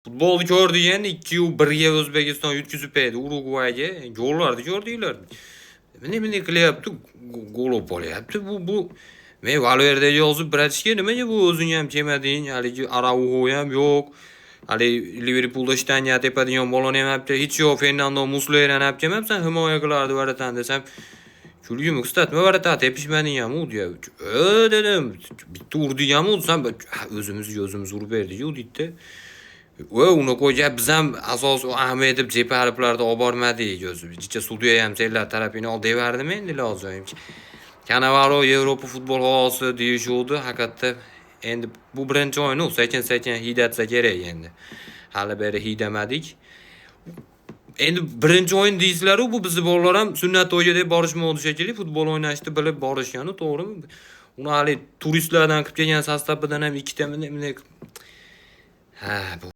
Futbolni ko'rdigan 2-1 O'zbekiston yutkazib berdi Urugvayga. Gollarni ko'rdinglar. Nima qilyapti? Gol olyapti. Bu men Valverde yozib biratishga nimaga bu o'zing ham kelmading? Haligi Araujo ham yo'q. Hali Liverpoolda shtanga tepadigan bolani ham olib hech yo'q. Fernando Muslera ham olib kelmabsan himoya qilardi varatan desam. Kulgim qistatma varatan tepishmading ham u deya. Dedim. Bitta urdigan o'zsam o'zimiz urib berdik-ku deydi. Uni qo'yib biz ham asos ahamiyat deb jepariblarda olib bormadik o'zi. Jicha studiya ham senlar tarafini ol devardim endi lozim. Cannavaro Yevropa futbol havosi deyishuvdi. Haqiqatda endi bu birinchi o'yin sekin-sekin hidatsa kerak endi. Hali beri hidamadik. Endi birinchi o'yin deysizlar bu bizni bolalar ham sunnat to'yiga deb borishmoqdi shekilli, futbol o'ynashni bilib borishgani, to'g'rimi? Uni hali turistlardan qilib kelgan sostavidan ham ikkita bu